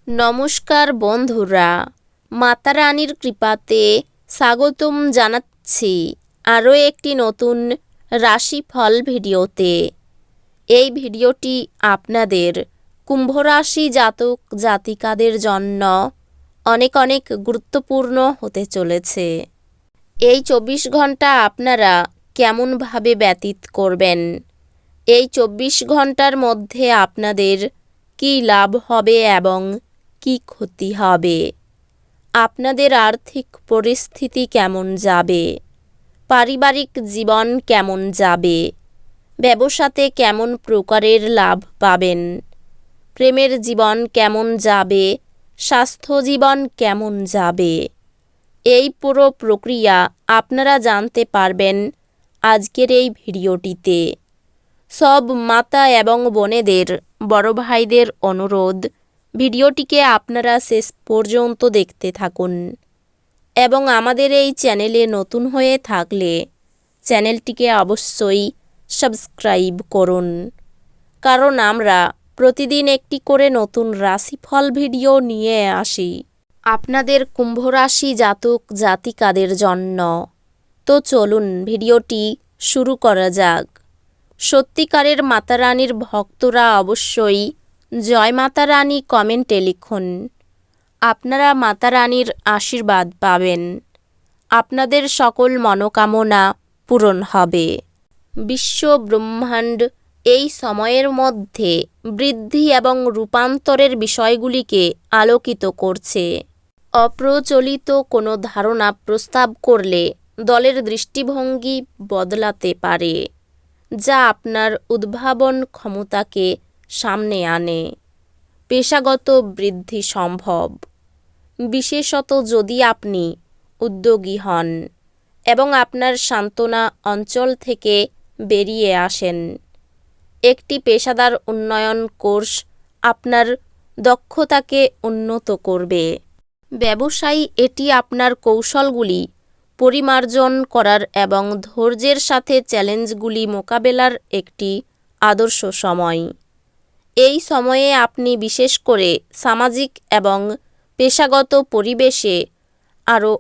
নমস্কার বন্ধুরা, মাতা রানীর কৃপাতে স্বাগতম জানাচ্ছি আরও একটি নতুন রাশিফল ভিডিওতে। এই ভিডিওটি আপনাদের কুম্ভ রাশি জাতক জাতিকাদের জন্য অনেক অনেক গুরুত্বপূর্ণ হতে চলেছে। এই 24 ঘন্টা আপনারা কেমনভাবে ব্যতীত করবেন, এই 24 ঘন্টার মধ্যে আপনাদের কী লাভ হবে এবং কি ক্ষতি হবে, আপনাদের আর্থিক পরিস্থিতি কেমন যাবে, পারিবারিক জীবন কেমন যাবে, ব্যবসাতে কেমন প্রকারের লাভ পাবেন, প্রেমের জীবন কেমন যাবে, স্বাস্থ্য জীবন কেমন যাবে, এই পুরো প্রক্রিয়া আপনারা জানতে পারবেন আজকের এই ভিডিওটিতে। সব মাতা এবং বোনেদের, বড় ভাইদের অনুরোধ, ভিডিওটিকে আপনারা শেষ পর্যন্ত দেখতে থাকুন এবং আমাদের এই চ্যানেলে নতুন হয়ে থাকলে চ্যানেলটিকে অবশ্যই সাবস্ক্রাইব করুন, কারণ আমরা প্রতিদিন একটি করে নতুন রাশিফল ভিডিও নিয়ে আসি আপনাদের কুম্ভ রাশি জাতক জাতিকাদের জন্য। তো চলুন ভিডিওটি শুরু করা যাক। সত্যিকারের মাতা রানীর ভক্তরা অবশ্যই জয় মাতা রানী কমেন্টে লিখুন। আপনারা মাতা রানীর আশীর্বাদ পাবেন, আপনাদের সকল মনোকামনা পূরণ হবে। বিশ্ব ব্রহ্মাণ্ড এই সময়ের মধ্যে বৃদ্ধি এবং রূপান্তরের বিষয়গুলিকে আলোকিত করছে। অপ্রচলিত কোনো ধারণা প্রস্তাব করলে দলের দৃষ্টিভঙ্গি বদলাতে পারে, যা আপনার উদ্ভাবন ক্ষমতাকে সামনে আনে। পেশাগত বৃদ্ধি সম্ভব, বিশেষত যদি আপনি উদ্যোগী হন এবং আপনার সান্ত্বনা অঞ্চল থেকে বেরিয়ে আসেন। একটি পেশাদার উন্নয়ন কোর্স আপনার দক্ষতাকে উন্নত করবে। ব্যবসায়ী এটি আপনার কৌশলগুলি পরিমার্জন করার এবং ধৈর্যের সাথে চ্যালেঞ্জগুলি মোকাবেলার একটি আদর্শ সময়। এই সময়ে আপনি বিশেষ করে সামাজিক এবং পেশাগত পরিবেশে আরও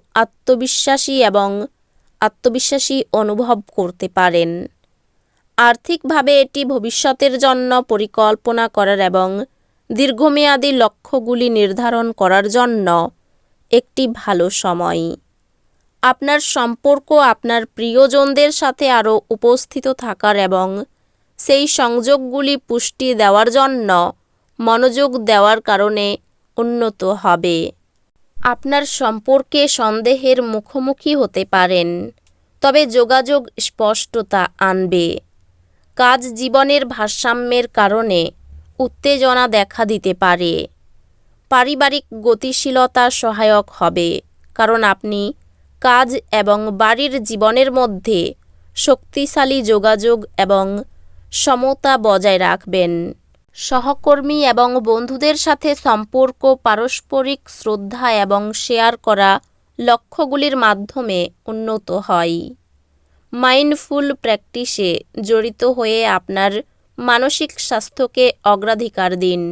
আত্মবিশ্বাসী অনুভব করতে পারেন। আর্থিকভাবে এটি ভবিষ্যতের জন্য পরিকল্পনা করার এবং দীর্ঘমেয়াদী লক্ষ্যগুলি নির্ধারণ করার জন্য একটি ভালো সময়। আপনার সম্পর্ক আপনার প্রিয়জনদের সাথে আরও উপস্থিত থাকার এবং সেই সংযোগগুলি পুষ্টি দেওয়ার জন্য মনোযোগ দেওয়ার কারণে উন্নত হবে। আপনার সম্পর্কে সন্দেহের মুখোমুখি হতে পারেন, তবে যোগাযোগ স্পষ্টতা আনবে। কাজ জীবনের ভারসাম্যের কারণে উত্তেজনা দেখা দিতে পারে। পারিবারিক গতিশীলতা সহায়ক হবে, কারণ আপনি কাজ এবং বাড়ির জীবনের মধ্যে শক্তিশালী যোগাযোগ এবং সমতা বজায় রাখবেন। সহকর্মী এবং বন্ধুদের সাথে সম্পর্ক পারস্পরিক শ্রদ্ধা এবং শেয়ার করা লক্ষ্যগুলির মাধ্যমে উন্নত হয়। মাইন্ডফুল প্র্যাকটিসে জড়িত হয়ে আপনার মানসিক স্বাস্থ্যকে অগ্রাধিকার দিন।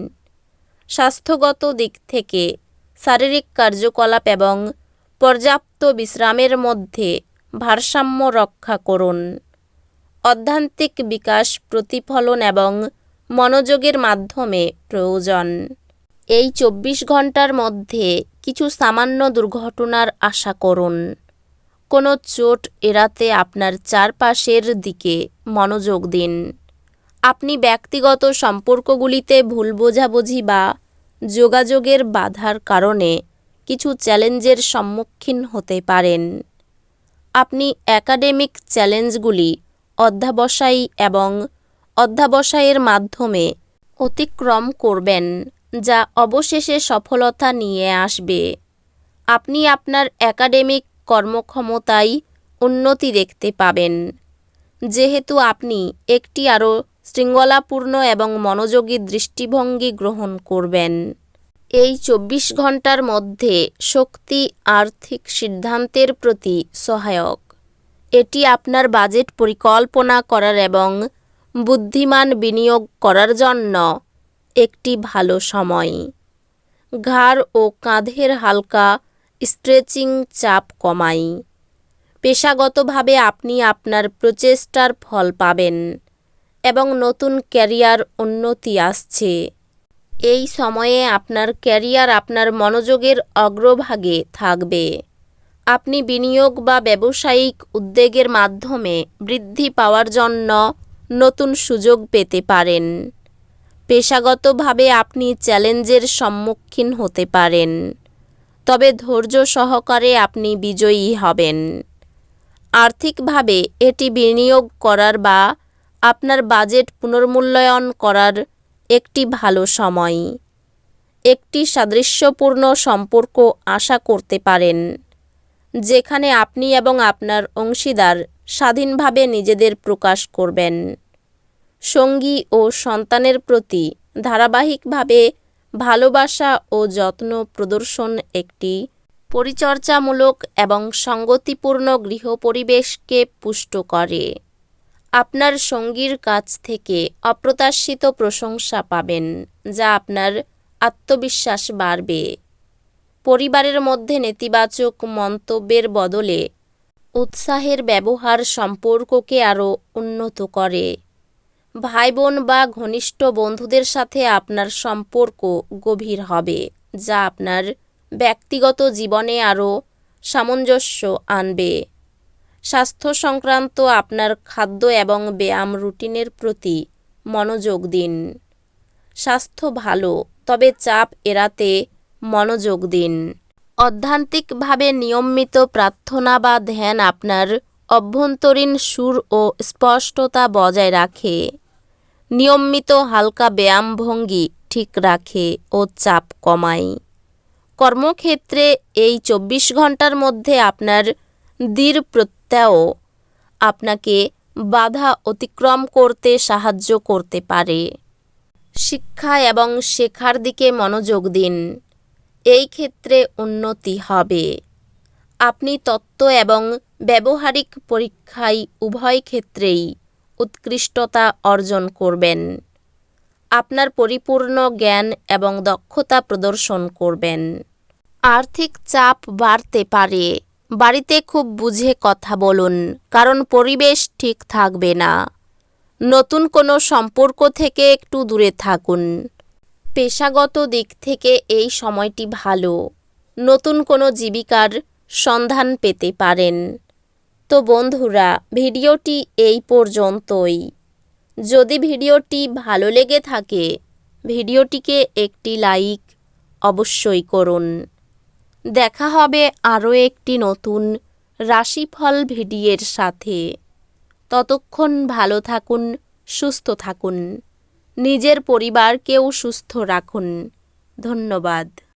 স্বাস্থ্যগত দিক থেকে শারীরিক কার্যকলাপ এবং পর্যাপ্ত বিশ্রামের মধ্যে ভারসাম্য রক্ষা করুন। আধ্যাত্মিক বিকাশ, প্রতিফলন এবং মনোযোগের মাধ্যমে প্রয়োজন। এই 24 ঘন্টার মধ্যে কিছু সামান্য দুর্ঘটনার আশা করুন। কোনো চোট এড়াতে আপনার চারপাশের দিকে মনোযোগ দিন। আপনি ব্যক্তিগত সম্পর্কগুলিতে ভুল বোঝাবুঝি বা যোগাযোগের বাধার কারণে কিছু চ্যালেঞ্জের সম্মুখীন হতে পারেন। আপনি একাডেমিক চ্যালেঞ্জগুলি অধ্যবসায়ের মাধ্যমে অতিক্রম করবেন, যা অবশেষে সফলতা নিয়ে আসবে। আপনি আপনার একাডেমিক কর্মক্ষমতায় উন্নতি দেখতে পাবেন, যেহেতু আপনি একটি আরও শৃঙ্খলাপূর্ণ এবং মনোযোগী দৃষ্টিভঙ্গি গ্রহণ করবেন। এই 24 ঘন্টার মধ্যে শক্তি আর্থিক সিদ্ধান্তের প্রতি সহায়ক। এটি আপনার বাজেট পরিকল্পনা করার এবং বুদ্ধিমান বিনিয়োগ করার জন্য একটি ভালো সময়। ঘাড় ও কাঁধের হালকা স্ট্রেচিং চাপ কমায়। পেশাগতভাবে আপনি আপনার প্রচেষ্টার ফল পাবেন এবং নতুন ক্যারিয়ার উন্নতি আসছে। এই সময়ে আপনার ক্যারিয়ার আপনার মনোযোগের অগ্রভাগে থাকবে। আপনি বিনিয়োগ বা ব্যবসায়িক উদ্যোগের মাধ্যমে বৃদ্ধি পাওয়ার জন্য নতুন সুযোগ পেতে পারেন। পেশাগতভাবে আপনি চ্যালেঞ্জের সম্মুখীন হতে পারেন, তবে ধৈর্য সহকারে আপনি বিজয়ী হবেন। আর্থিকভাবে এটি বিনিয়োগ করার বা আপনার বাজেট পুনর্মূল্যায়ন করার একটি ভালো সময়। একটি সাদৃশ্যপূর্ণ সম্পর্ক আশা করতে পারেন, যেখানে আপনি এবং আপনার অংশীদার স্বাধীনভাবে নিজেদের প্রকাশ করবেন। সঙ্গী ও সন্তানের প্রতি ধারাবাহিকভাবে ভালোবাসা ও যত্ন প্রদর্শন একটি পরিচর্যামূলক এবং সঙ্গতিপূর্ণ গৃহ পরিবেশকে পুষ্ট করে। আপনার সঙ্গীর কাছ থেকে অপ্রত্যাশিত প্রশংসা পাবেন, যা আপনার আত্মবিশ্বাস বাড়বে। পরিবারের মধ্যে নেতিবাচক মন্তব্যের বদলে উৎসাহের ব্যবহার সম্পর্ককে আরও উন্নত করে। ভাই বোন বা ঘনিষ্ঠ বন্ধুদের সাথে আপনার সম্পর্ক গভীর হবে, যা আপনার ব্যক্তিগত জীবনে আরও সামঞ্জস্য আনবে। স্বাস্থ্য সংক্রান্ত আপনার খাদ্য এবং ব্যায়াম রুটিনের প্রতি মনোযোগ দিন। স্বাস্থ্য ভালো, তবে চাপ এড়াতে মনোযোগ দিন। অধ্যাত্মিকভাবে নিয়মিত প্রার্থনা বা ধ্যান আপনার অভ্যন্তরীণ সুর ও স্পষ্টতা বজায় রাখে। নিয়মিত হালকা ব্যায়াম ভঙ্গি ঠিক রাখে ও চাপ কমায়। কর্মক্ষেত্রে এই 24 ঘন্টার মধ্যে আপনার দৃঢ় প্রত্যয় আপনাকে বাধা অতিক্রম করতে সাহায্য করতে পারে। শিক্ষা এবং শেখার দিকে মনোযোগ দিন। এই ক্ষেত্রে উন্নতি হবে। আপনি তত্ত্ব এবং ব্যবহারিক পরীক্ষায় উভয় ক্ষেত্রেই উৎকৃষ্টতা অর্জন করবেন। আপনার পরিপূর্ণ জ্ঞান এবং দক্ষতা প্রদর্শন করবেন। আর্থিক চাপ বাড়তে পারে। বাড়িতে খুব বুঝে কথা বলুন, কারণ পরিবেশ ঠিক থাকবে না। নতুন কোনো সম্পর্ক থেকে একটু দূরে থাকুন। পেশাগত দিক থেকে এই সময়টি ভালো। নতুন কোনো জীবিকার সন্ধান পেতে পারেন। তো বন্ধুরা, ভিডিওটি এই পর্যন্তই। যদি ভিডিওটি ভালো লেগে থাকে, ভিডিওটিকে একটি লাইক অবশ্যই করুন। দেখা হবে আরও একটি নতুন রাশিফল ভিডিওর সাথে। ততক্ষণ ভালো থাকুন, সুস্থ থাকুন, নিজের পরিবারকেও সুস্থ রাখুন। ধন্যবাদ।